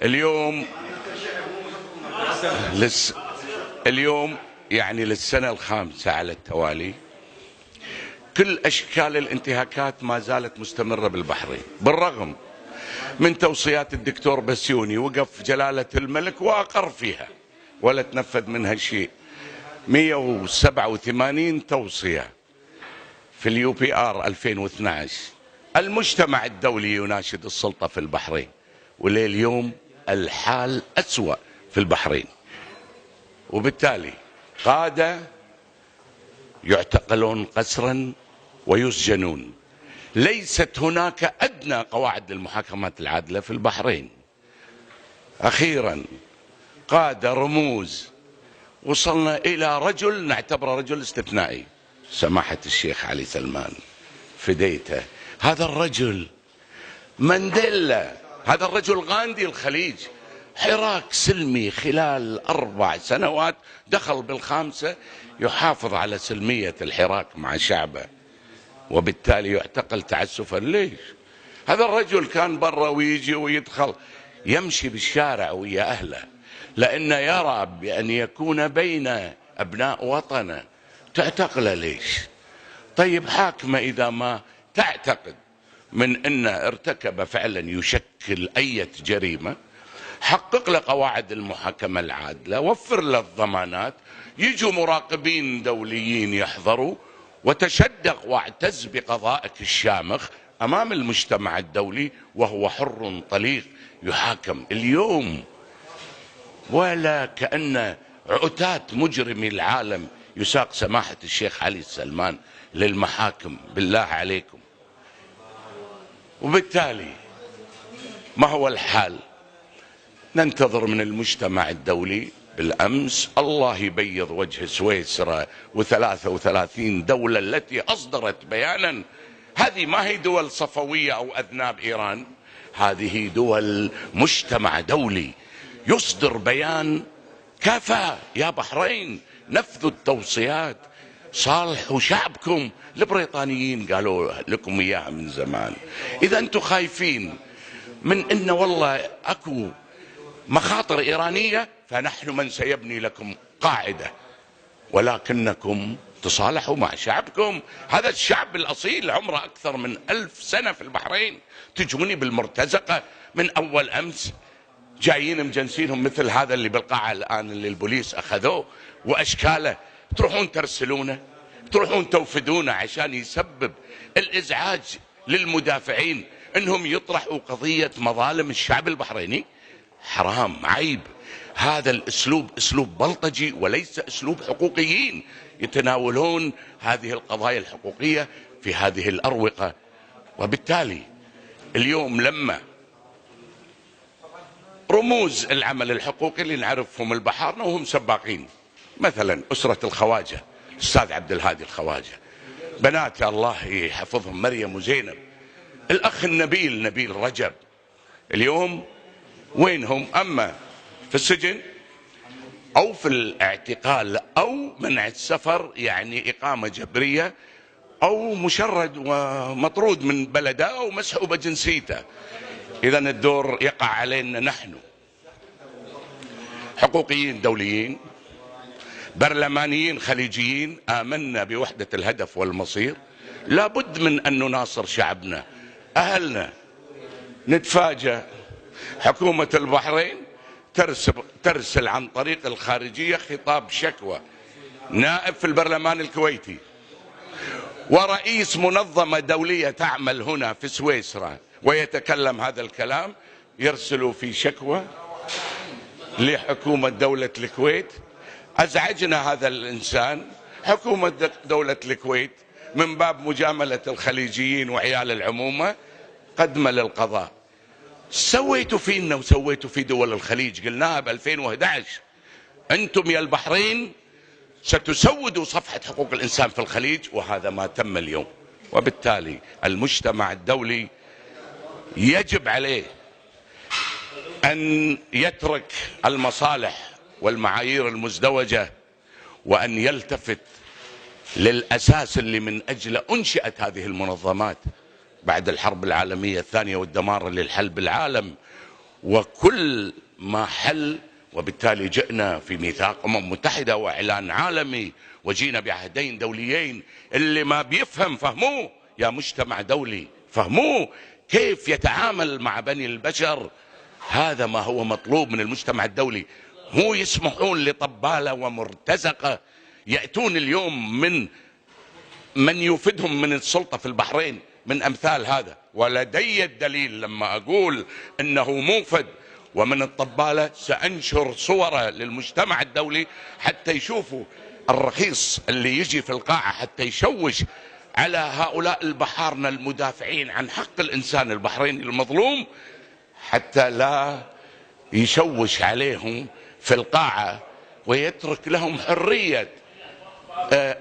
اليوم اليوم يعني للسنة الخامسة على التوالي كل أشكال الانتهاكات ما زالت مستمرة بالبحرين، بالرغم من توصيات الدكتور بسيوني. وقف جلالة الملك وأقر فيها ولا تنفذ منها شيء. 187 توصية في اليو بي آر 2012. المجتمع الدولي يناشد السلطة في البحرين، ولليوم الحال أسوأ في البحرين، وبالتالي قادة يعتقلون قسرا ويسجنون. ليست هناك أدنى قواعد للمحاكمات العادلة في البحرين. أخيرا قادة رموز، وصلنا إلى رجل نعتبره رجل استثنائي، سماحة الشيخ علي سلمان فديته. هذا الرجل مانديلا، هذا الرجل غاندي الخليج. حراك سلمي خلال 4 سنوات، دخل بالخامسة يحافظ على سلمية الحراك مع شعبه، وبالتالي يعتقل تعسفا. ليش؟ هذا الرجل كان برا ويجي ويدخل، يمشي بالشارع ويا أهله، لأنه يرى بأن يكون بين أبناء وطنه. تعتقله ليش؟ طيب حاكمة إذا ما تعتقد من أنه ارتكب فعلا يشكل أي جريمة، حقق له قواعد المحاكمة العادلة، وفر له الضمانات، يجوا مراقبين دوليين يحضروا، وتشدق واعتز بقضائك الشامخ أمام المجتمع الدولي، وهو حر طليق يحاكم اليوم. ولا كأن عتاة مجرمي العالم يساق سماحة الشيخ علي سلمان للمحاكم، بالله عليكم. وبالتالي ما هو الحال؟ ننتظر من المجتمع الدولي. بالأمس الله يبيض وجه سويسرا و33 دولة التي أصدرت بيانا. هذه ما هي دول صفوية أو أذناب إيران، هذه دول مجتمع دولي يصدر بيان: كفى يا بحرين، نفذوا التوصيات، صالحوا شعبكم. البريطانيين قالوا لكم إياها من زمان. إذا أنتم خايفين من إن والله أكو مخاطر إيرانية، فنحن من سيبني لكم قاعدة، ولكنكم تصالحوا مع شعبكم. هذا الشعب الأصيل عمره أكثر من 1000 سنة في البحرين. تجوني بالمرتزقة من أول أمس جايين مجنسينهم مثل هذا اللي بالقاعة الآن اللي البوليس أخذوه وأشكاله، تروحون ترسلونه، تروحون توفدونه عشان يسبب الإزعاج للمدافعين أنهم يطرحوا قضية مظالم الشعب البحريني. حرام، عيب. هذا الأسلوب أسلوب بلطجي وليس أسلوب حقوقيين يتناولون هذه القضايا الحقوقية في هذه الأروقة. وبالتالي اليوم لما رموز العمل الحقوقي اللي نعرفهم البحارنا وهم سباقين، مثلا أسرة الخواجة، الأستاذ عبد الهادي الخواجة، بناته الله يحفظهم مريم وزينب، الأخ النبيل نبيل رجب، اليوم وينهم؟ أما في السجن أو في الاعتقال أو منع السفر، يعني إقامة جبرية، أو مشرد ومطرود من بلده أو مسحوبة جنسيته. إذا الدور يقع علينا نحن، حقوقيين دوليين، برلمانيين خليجيين، آمنا بوحدة الهدف والمصير. لابد من أن نناصر شعبنا، أهلنا. نتفاجأ حكومة البحرين ترسل عن طريق الخارجية خطاب شكوى نائب في البرلمان الكويتي ورئيس منظمة دولية تعمل هنا في سويسرا ويتكلم هذا الكلام، يرسلوا في شكوى لحكومة دولة الكويت. أزعجنا هذا الإنسان. حكومة دولة الكويت من باب مجاملة الخليجيين وعيال العمومة قدمة للقضاء. سويتوا فينا وسويتوا في دول الخليج، قلناها ب2011. أنتم يا البحرين ستسودوا صفحة حقوق الإنسان في الخليج، وهذا ما تم اليوم. وبالتالي المجتمع الدولي يجب عليه أن يترك المصالح والمعايير المزدوجة، وأن يلتفت للأساس اللي من أجله أنشئت هذه المنظمات بعد الحرب العالمية الثانية والدمار اللي الحل بالعالم، وكل ما حل، وبالتالي جئنا في ميثاق متحدة وإعلان عالمي، وجينا بعهدين دوليين. اللي ما بيفهم فهموه يا مجتمع دولي، فهموه كيف يتعامل مع بني البشر. هذا ما هو مطلوب من المجتمع الدولي. مو يسمحون لطبالة ومرتزقة يأتون اليوم من يفيدهم من السلطة في البحرين من أمثال هذا. ولدي الدليل لما أقول إنه موفد ومن الطبالة، سأنشر صوره للمجتمع الدولي حتى يشوفوا الرخيص اللي يجي في القاعة حتى يشوش على هؤلاء البحارنة المدافعين عن حق الإنسان البحريني المظلوم، حتى لا يشوش عليهم في القاعة ويترك لهم حرية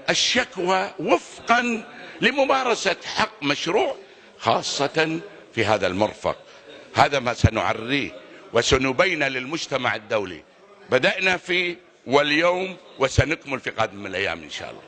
الشكوى وفقا لممارسة حق مشروع، خاصة في هذا المرفق. هذا ما سنعريه وسنبين للمجتمع الدولي. بدأنا فيه واليوم وسنكمل في قادم الأيام إن شاء الله.